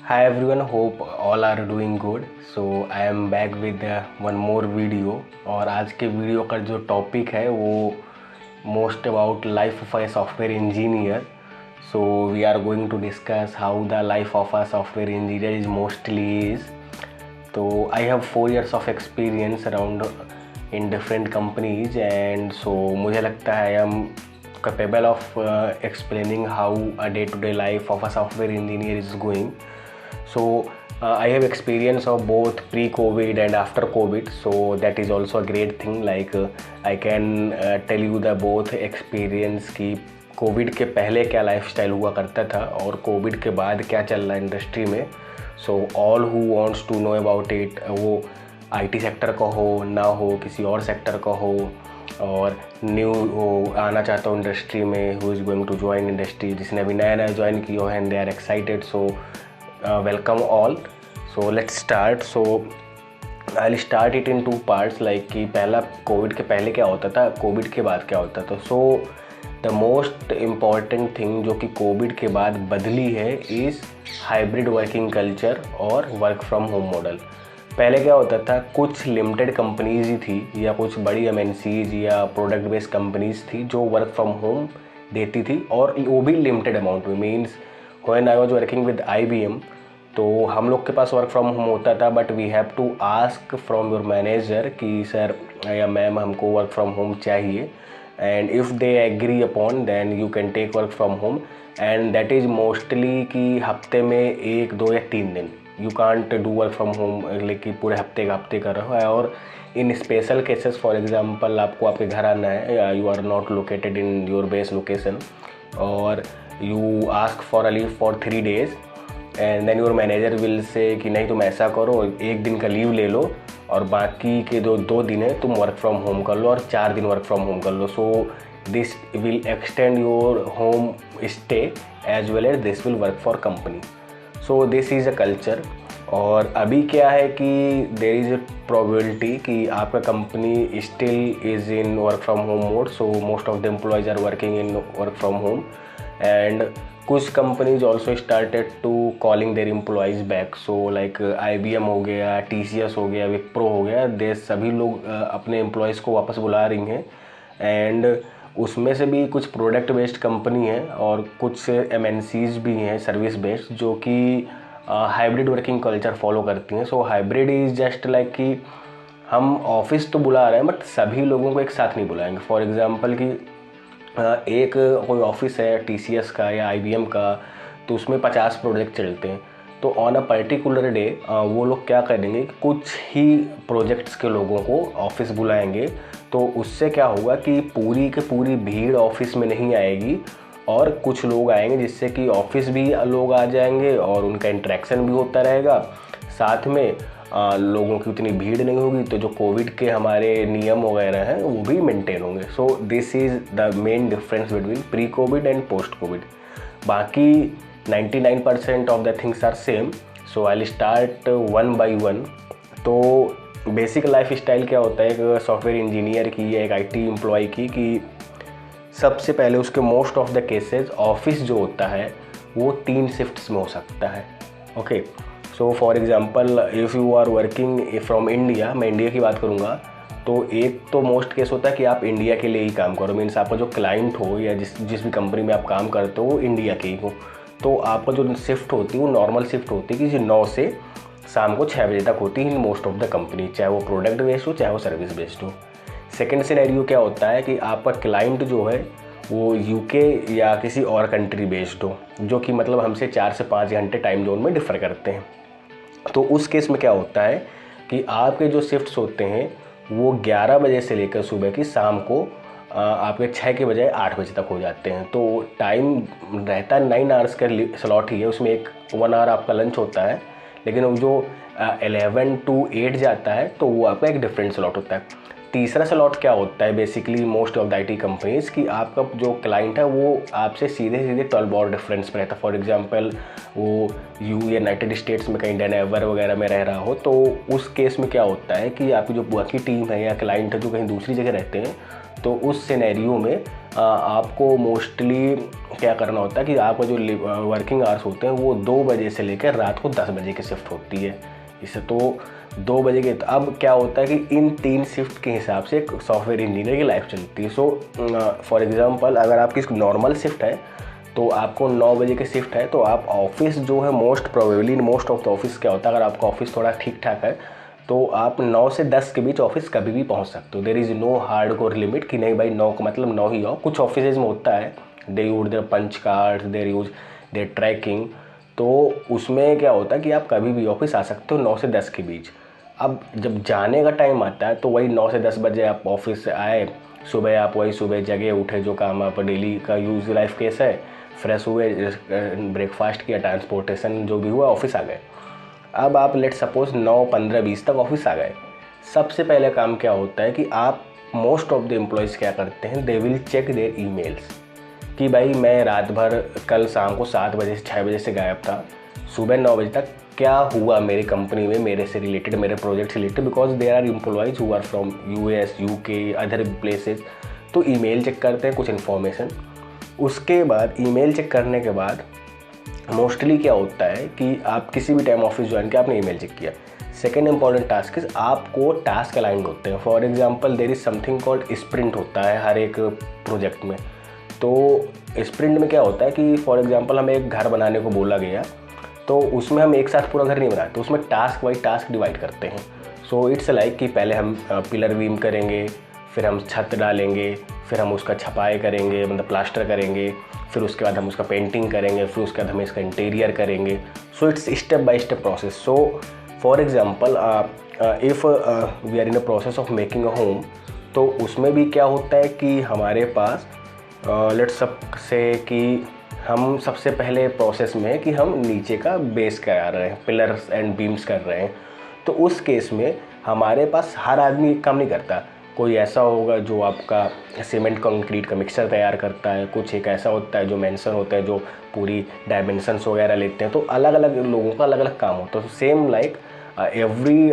Hi everyone, hope all are doing good. So I am back with one more video और आज के video का जो topic है वो most about life of a software engineer. So we are going to discuss how the life of a software engineer is mostly is. So I have 4 years of experience around in different companies and so मुझे लगता है I am capable of explaining how a day-to-day life of a software engineer is going. So I have experience of both pre-COVID and after COVID, so that is also a great thing. Like I can tell you the both experience कि Covid के पहले क्या lifestyle हुआ करता था और Covid के बाद क्या चल रहा है इंडस्ट्री में. So all who wants to know about it, वो आईटी सेक्टर का हो ना हो किसी और सेक्टर का हो और न्यू हो आना चाहता हो इंडस्ट्री में, who is going to join industry, जिसने अभी नया नया ज्वाइन किया है and they are excited. So welcome all. So let's start. So I'll start it in two parts. Like कि पहला कोविड के पहले क्या होता था, कोविड के बाद क्या होता था. So the most important thing जो कि कोविड के बाद बदली है इज़ हाइब्रिड वर्किंग कल्चर और वर्क फ्रॉम होम मॉडल. पहले क्या होता था, कुछ लिमिटेड कंपनीज ही थी या कुछ बड़ी एमएनसीज या प्रोडक्ट बेस्ड कंपनीज थी जो वर्क फ्रॉम होम देती थी और वो भी लिमिटेड अमाउंट में. Means when I was working with IBM तो हम लोग के पास वर्क फ्रॉम होम होता था, but we have to ask from your manager कि सर या मैम हमको वर्क फ्रॉम होम चाहिए, and if they agree upon then you can take work from home. And that is mostly कि हफ्ते में 1, 2 या 3 दिन you can't do work from home, लेकिन पूरे हफ्ते कर रहा है. और in special cases for example आपको आपके घर आना है, you are not located in your base location और you ask for a leave for 3 days and then your manager will say कि नहीं तुम ऐसा करो, 1 दिन का लीव ले लो और बाकी के जो 2 दिन है तुम वर्क फ्रॉम होम कर लो और 4 दिन वर्क फ्रॉम होम कर लो. So this will extend your home stay as well as this will work for company. So this is a culture. और अभी क्या है कि देर इज़ अ प्रोबेबिलिटी कि आपका company still is in work from home mode. So most of the employees are working in work from home and कुछ companies also started to calling their employees back. So like IBM हो गया, TCS हो गया, विप्रो हो गया, दे सभी लोग अपने एम्प्लॉयज़ को वापस बुला रही हैं. एंड उसमें से भी कुछ प्रोडक्ट बेस्ड कंपनी है और कुछ MNCs भी हैं सर्विस बेस्ड जो कि हाइब्रिड वर्किंग कल्चर फॉलो करती हैं. सो हाइब्रिड इज़ जस्ट लाइक कि हम ऑफिस तो बुला रहे हैं बट सभी लोगों को एक साथ नहीं बुलाएंगे. फॉर एग्ज़ाम्पल कि एक कोई ऑफिस है TCS का या IBM का, तो उसमें 50 प्रोजेक्ट चलते हैं. तो ऑन अ पर्टिकुलर डे वो लोग क्या करेंगे, कुछ ही प्रोजेक्ट्स के लोगों को ऑफिस बुलाएंगे. तो उससे क्या होगा कि पूरी की पूरी भीड़ ऑफिस में नहीं आएगी और कुछ लोग आएंगे जिससे कि ऑफिस भी लोग आ जाएंगे और उनका इंटरेक्शन भी होता रहेगा. साथ में लोगों की उतनी भीड़ नहीं होगी, तो जो कोविड के हमारे नियम वगैरह हैं वो भी मेंटेन होंगे. So this is the main difference between pre Covid and post Covid. बाकी 99% of the things are same. So I will start one by one. तो बेसिक लाइफ स्टाइल क्या होता है एक सॉफ्टवेयर इंजीनियर की या एक IT एम्प्लॉय की, कि सबसे पहले उसके most of the cases office जो होता है वो 3 शिफ्ट्स में हो सकता है. Okay, so for example if you are working from India, मैं इंडिया की बात करूँगा, तो एक तो मोस्ट केस होता है कि आप इंडिया के लिए ही काम करो. मीन्स आपका जो क्लाइंट हो या जिस भी कंपनी में आप काम करते हो वो इंडिया के ही हो. तो आपका जो शिफ्ट होती है वो नॉर्मल शिफ्ट होती है कि 9 से शाम को 6 बजे तक होती है इन मोस्ट ऑफ द कंपनी, चाहे वो प्रोडक्ट बेस्ड हो चाहे वो सर्विस बेस्ड हो. सेकेंड सिनेरियो क्या होता है कि आपका क्लाइंट जो है वो UK या किसी और कंट्री बेस्ड हो, जो कि मतलब हमसे 4 से 5 घंटे टाइम जोन में डिफ़र करते हैं. तो उस केस में क्या होता है कि आपके जो शिफ्ट्स होते हैं वो 11 बजे से लेकर सुबह की शाम को आपके 6 के बजाय 8 बजे तक हो जाते हैं. तो टाइम रहता है 9 आवर्स का स्लॉट ही है, उसमें 1 आवर आपका लंच होता है, लेकिन वो जो 11 to 8 जाता है तो वो आपका एक डिफरेंट स्लॉट होता है. तीसरा स्लॉट क्या होता है basically most of the IT companies की, आपका जो क्लाइंट है वो आपसे सीधे 12 आवर डिफरेंस पे रहता है. फॉर एग्जांपल वो यूनाइटेड स्टेट्स में कहीं डेनवर वगैरह में रह रहा हो, तो उस केस में क्या होता है कि आपकी जो बाकी टीम है या क्लाइंट है जो कहीं दूसरी जगह रहते हैं, तो उस सिनेरियो में आपको मोस्टली क्या करना होता है कि आपका जो वर्किंग आवर्स होते हैं वो 2 बजे से लेकर रात को 10 बजे की शिफ्ट होती है। इससे तो 2 बजे के, तो अब क्या होता है कि इन 3 शिफ्ट के हिसाब से एक सॉफ्टवेयर इंजीनियर की लाइफ चलती है। सो फॉर एग्जांपल अगर आपकी नॉर्मल शिफ्ट है तो आपको 9 बजे की शिफ्ट है, तो आप ऑफिस जो है most probably most of the office क्या होता है, अगर आपका ऑफिस थोड़ा ठीक ठाक है तो आप 9 से 10 के बीच ऑफिस कभी भी पहुंच सकते हो। There is no hard core limit कि नहीं भाई 9 का मतलब 9 ही आओ। कुछ ऑफिस में होता है they use their punch cards, their use their tracking, तो उसमें क्या होता है कि आप कभी भी ऑफिस आ सकते हो 9 से 10 के बीच। अब जब जाने का टाइम आता है तो वही 9 से 10 बजे आप ऑफिस से आए, सुबह आप वही सुबह जगह उठे, जो काम आप डेली का यूज लाइफ केस है, फ्रेश हुए, ब्रेकफास्ट किया, ट्रांसपोर्टेशन जो भी हुआ, ऑफिस आ गए। अब आप लेट सपोज 9, 15, 20 तक ऑफिस आ गए। सबसे पहले काम क्या होता है कि आप मोस्ट ऑफ द एम्प्लॉयज़ क्या करते हैं, they will check their emails कि भाई मैं रात भर कल शाम को 7 बजे से 6 बजे से गायब था, सुबह 9 बजे तक क्या हुआ मेरी कंपनी में, मेरे से रिलेटेड, मेरे प्रोजेक्ट से related, because there are employees who are from US, UK, other places. तो ईमेल चेक करते हैं कुछ इन्फॉर्मेशन। उसके बाद ईमेल चेक करने के बाद मोस्टली क्या होता है कि आप किसी भी टाइम ऑफिस ज्वाइन किया, आपने ईमेल चेक किया। सेकेंड इंपॉर्टेंट टास्क इज आपको टास्क अलाइंड होते हैं। For example there is something called sprint होता है हर एक प्रोजेक्ट में। तो स्प्रिंट में क्या होता है कि फॉर एग्जांपल हमें एक घर बनाने को बोला गया, तो उसमें हम एक साथ पूरा घर नहीं बनाते, उसमें टास्क बाई टास्क डिवाइड करते हैं। सो इट्स लाइक कि पहले हम पिलर बीम करेंगे, फिर हम छत डालेंगे, फिर हम उसका छपाई करेंगे, मतलब प्लास्टर करेंगे, फिर उसके बाद हम उसका पेंटिंग करेंगे, फिर उसके बाद हम इसका इंटीरियर करेंगे। So it's step by step process. So for example if we are in a process of making a home, तो उसमें भी क्या होता है कि हमारे पास लेट्स से कि हम सबसे पहले प्रोसेस में है कि हम नीचे का बेस करा रहे हैं, पिलर्स एंड बीम्स कर रहे हैं। तो उस केस में हमारे पास हर आदमी एक काम नहीं करता। कोई ऐसा होगा जो आपका सीमेंट कंक्रीट का मिक्सचर तैयार करता है, कुछ एक ऐसा होता है जो मेंशन होता है जो पूरी डायमेंशंस वगैरह लेते हैं। तो अलग अलग लोगों का अलग अलग काम होता है। सेम लाइक एवरी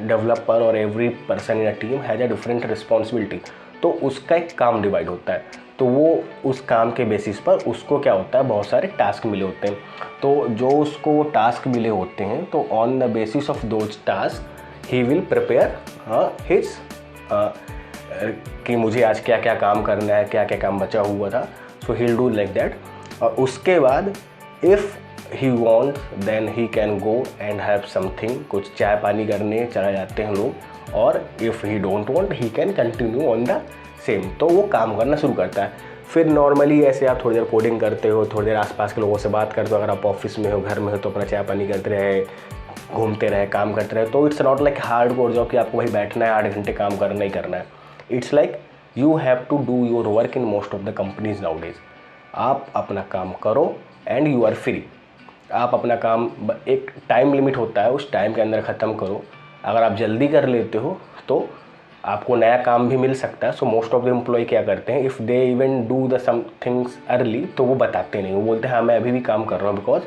डेवलपर और every person in a team has a different responsibility. तो उसका एक काम डिवाइड होता है, तो वो उस काम के बेसिस पर उसको क्या होता है, बहुत सारे टास्क मिले होते हैं। तो जो उसको टास्क मिले होते हैं, तो on the basis of those task he will prepare his कि मुझे आज क्या क्या काम करना है, क्या क्या काम बचा हुआ था। So he will do like that. और उसके बाद if he want then he can go and have something, कुछ चाय पानी करने चला जाते हैं लोग। और if he don't want he can continue on the same, तो वो काम करना शुरू करता है। फिर नॉर्मली ऐसे आप थोड़ी देर कोडिंग करते हो, थोड़ी देर आसपास के लोगों से बात करते हो, अगर आप ऑफिस में हो, घर में हो, तो अपना चाय पानी करते रहे, घूमते रहे, काम करते रहे। तो it's not like hard core job कि आपको भाई बैठना है 8 घंटे काम करना ही करना है। It's like you have to do your work in most of the companies nowadays. आप अपना काम करो एंड यू आर फ्री। आप अपना काम, एक टाइम लिमिट होता है, उस टाइम के अंदर ख़त्म करो। अगर आप जल्दी कर लेते हो तो आपको नया काम भी मिल सकता है। So most of the employee क्या करते हैं, if they even do the some things early, तो वो बताते नहीं, वो बोलते हैं हाँ मैं अभी भी काम कर रहा हूँ, बिकॉज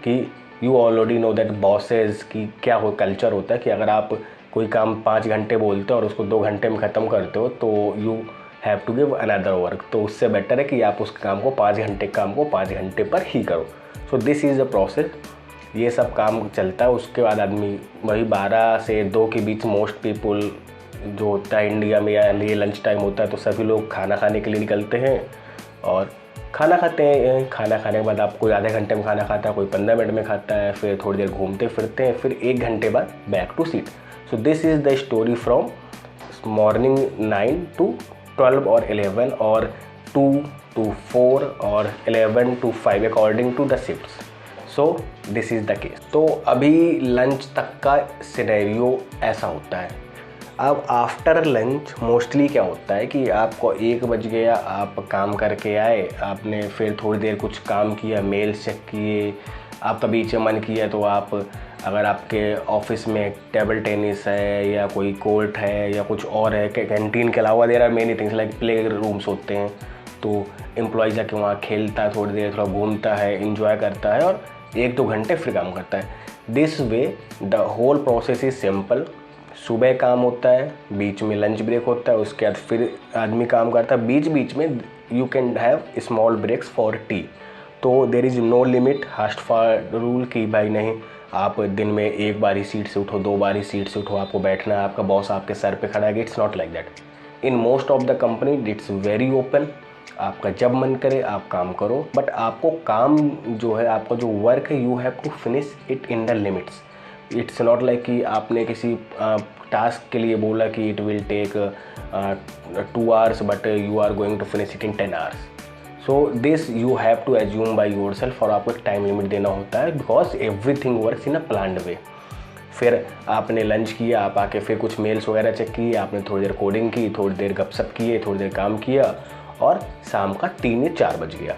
कि you already know that bosses की क्या हो कल्चर होता है कि अगर आप कोई काम 5 घंटे बोलते हो और उसको 2 घंटे में ख़त्म करते हो, तो you have to give another work. तो उससे बेटर है कि आप उस काम को 5 घंटे काम को 5 घंटे पर ही करो। सो दिस इज़ द प्रोसेस। ये सब काम चलता है। उसके बाद आदमी वही 12 से 2 के बीच मोस्ट पीपल जो होता है इंडिया में, या ये लंच टाइम होता है, तो सभी लोग खाना खाने के लिए निकलते हैं और खाना खाते हैं। खाना खाने के बाद आप कोई आधे घंटे में खाना खाता है, कोई 15 मिनट में खाता है, फिर थोड़ी देर घूमते फिरते हैं, फिर 1 घंटे बाद back to seat. So this is the story from morning 9 to 12 और 11 और 2 to 4 और 11 to 5 according to the shifts. So this is the case. तो अभी लंच तक का सिनेरियो ऐसा होता है। अब आफ्टर लंच मोस्टली क्या होता है कि आपको 1 बज गया, आप काम करके आए, आपने फिर थोड़ी देर कुछ काम किया, मेल चेक किए, आपका बीच में मन किया तो आप, अगर आपके ऑफिस में टेबल टेनिस है या कोई कोर्ट है या कुछ और है, कैंटीन के अलावा there are many things like play rooms होते हैं, तो एम्प्लॉय जाके वहाँ खेलता है, थोड़ी देर थोड़ा घूमता है, इंजॉय करता है और 1-2 घंटे फिर काम करता है। This way the whole process is simple. सुबह काम होता है, बीच में लंच ब्रेक होता है, उसके बाद फिर आदमी काम करता है, बीच बीच में you can have small breaks for tea. तो there is no limit haste for rule कि भाई नहीं आप दिन में एक बार ही सीट से उठो, 2 बार ही सीट से उठो, आपको बैठना है, आपका बॉस आपके सर पे खड़ा है। It's not like that. In most of the company it's very open, आपका जब मन करे आप काम करो, बट आपको काम जो है, आपका जो वर्क है, you have to finish it in the limits. It's not like कि आपने किसी टास्क के लिए बोला कि it will take 2 hours but you are going to finish it in 10 hours. So this you have to assume by yourself, और आपको एक टाइम लिमिट देना होता है, because everything works in a planned way. फिर आपने lunch किया, आप आके फिर कुछ मेल्स वगैरह चेक किए, आपने थोड़ी देर कोडिंग की, थोड़ी देर गपशप किए, थोड़ी देर काम किया, और शाम का 3 या 4 बज गया।